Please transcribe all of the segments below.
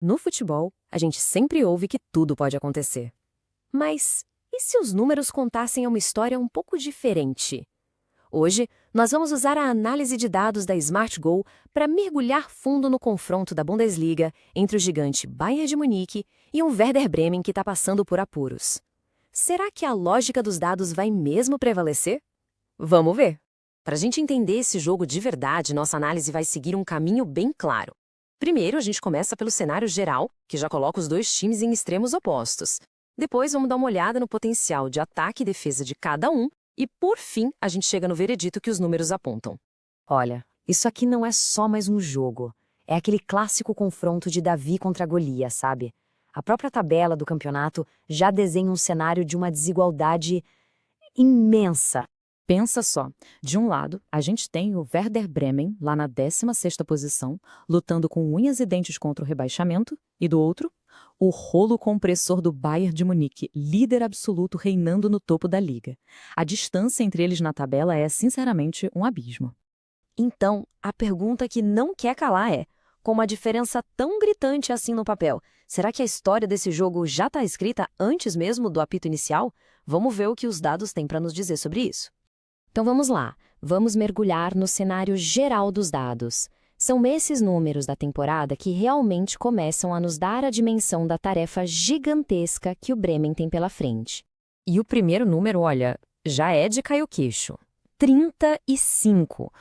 No futebol, a gente sempre ouve que tudo pode acontecer. Mas e se os números contassem uma história um pouco diferente? Hoje, nós vamos usar a análise de dados da Smart Goal para mergulhar fundo no confronto da Bundesliga entre o gigante Bayern de Munique e um Werder Bremen que está passando por apuros. Será que a lógica dos dados vai mesmo prevalecer? Vamos ver! Para a gente entender esse jogo de verdade, nossa análise vai seguir um caminho bem claro. Primeiro, a gente começa pelo cenário geral, que já coloca os dois times em extremos opostos. Depois, vamos dar uma olhada no potencial de ataque e defesa de cada um. E, por fim, a gente chega no veredito que os números apontam. Olha, isso aqui não é só mais um jogo. É aquele clássico confronto de Davi contra Golias, sabe? A própria tabela do campeonato já desenha um cenário de uma desigualdade imensa. Pensa só, de um lado, a gente tem o Werder Bremen, lá na 16ª posição, lutando com unhas e dentes contra o rebaixamento, e do outro, o rolo compressor do Bayern de Munique, líder absoluto reinando no topo da liga. A distância entre eles na tabela é, sinceramente, um abismo. Então, a pergunta que não quer calar é, com uma diferença tão gritante assim no papel, será que a história desse jogo já está escrita antes mesmo do apito inicial? Vamos ver o que os dados têm para nos dizer sobre isso. Então vamos lá, vamos mergulhar no cenário geral dos dados. São esses números da temporada que realmente começam a nos dar a dimensão da tarefa gigantesca que o Bremen tem pela frente. E o primeiro número, olha, já é de cair o queixo. 35.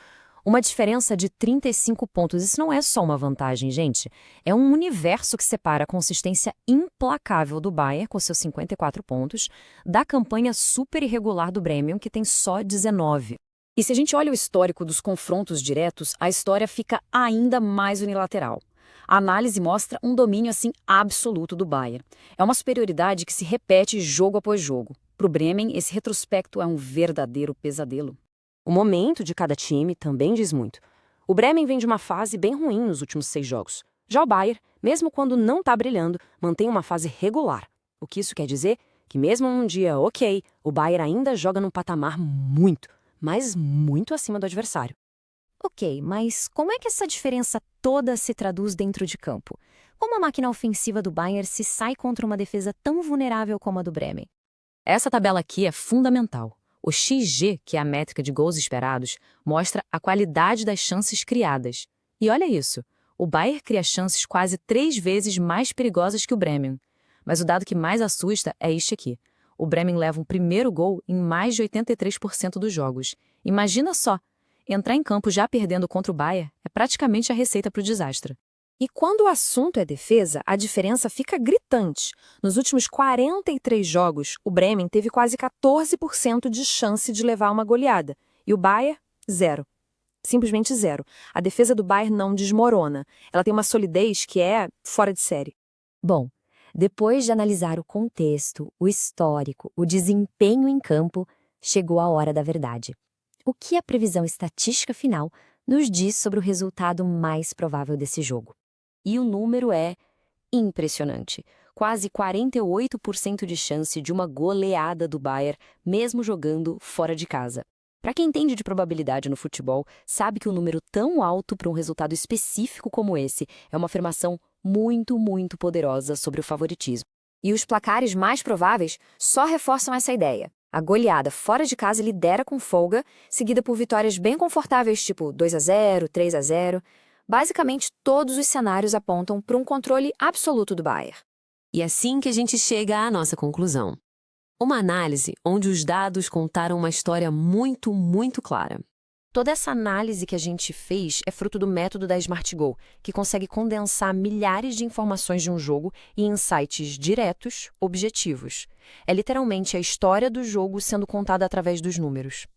Uma diferença de 35 pontos. Isso não é só uma vantagem, gente. É um universo que separa a consistência implacável do Bayern, com seus 54 pontos, da campanha super irregular do Bremen, que tem só 19. E se a gente olha o histórico dos confrontos diretos, a história fica ainda mais unilateral. A análise mostra um domínio assim absoluto do Bayern. É uma superioridade que se repete jogo após jogo. Para o Bremen, esse retrospecto é um verdadeiro pesadelo. O momento de cada time também diz muito. O Bremen vem de uma fase bem ruim nos últimos 6 jogos. Já o Bayern, mesmo quando não está brilhando, mantém uma fase regular. O que isso quer dizer? Que mesmo num dia ok, o Bayern ainda joga num patamar muito, mas muito acima do adversário. Ok, mas como é que essa diferença toda se traduz dentro de campo? Como a máquina ofensiva do Bayern se sai contra uma defesa tão vulnerável como a do Bremen? Essa tabela aqui é fundamental. O XG, que é a métrica de gols esperados, mostra a qualidade das chances criadas. E olha isso, o Bayern cria chances quase 3 vezes mais perigosas que o Bremen. Mas o dado que mais assusta é este aqui. O Bremen leva um primeiro gol em mais de 83% dos jogos. Imagina só, entrar em campo já perdendo contra o Bayern é praticamente a receita para o desastre. E quando o assunto é defesa, a diferença fica gritante. Nos últimos 43 jogos, o Bremen teve quase 14% de chance de levar uma goleada. E o Bayern, zero. Simplesmente zero. A defesa do Bayern não desmorona. Ela tem uma solidez que é fora de série. Bom, depois de analisar o contexto, o histórico, o desempenho em campo, chegou a hora da verdade. O que a previsão estatística final nos diz sobre o resultado mais provável desse jogo? E o número é impressionante. Quase 48% de chance de uma goleada do Bayern, mesmo jogando fora de casa. Para quem entende de probabilidade no futebol, sabe que um número tão alto para um resultado específico como esse é uma afirmação muito, muito poderosa sobre o favoritismo. E os placares mais prováveis só reforçam essa ideia. A goleada fora de casa lidera com folga, seguida por vitórias bem confortáveis, tipo 2-0, 3-0. Basicamente, todos os cenários apontam para um controle absoluto do Bayern. E é assim que a gente chega à nossa conclusão. Uma análise onde os dados contaram uma história muito, muito clara. Toda essa análise que a gente fez é fruto do método da Smart Goal, que consegue condensar milhares de informações de um jogo em insights diretos, objetivos. É literalmente a história do jogo sendo contada através dos números.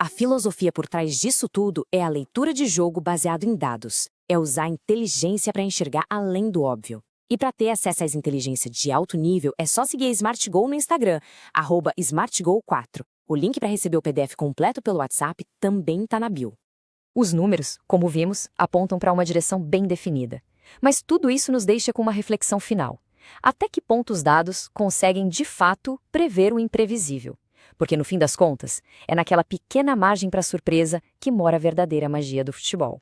A filosofia por trás disso tudo é a leitura de jogo baseado em dados. É usar a inteligência para enxergar além do óbvio. E para ter acesso às inteligências de alto nível, é só seguir a Smart Goal no Instagram, @SmartGoal4. O link para receber o PDF completo pelo WhatsApp também está na bio. Os números, como vimos, apontam para uma direção bem definida. Mas tudo isso nos deixa com uma reflexão final. Até que ponto os dados conseguem, de fato, prever o imprevisível? Porque, no fim das contas, é naquela pequena margem para surpresa que mora a verdadeira magia do futebol.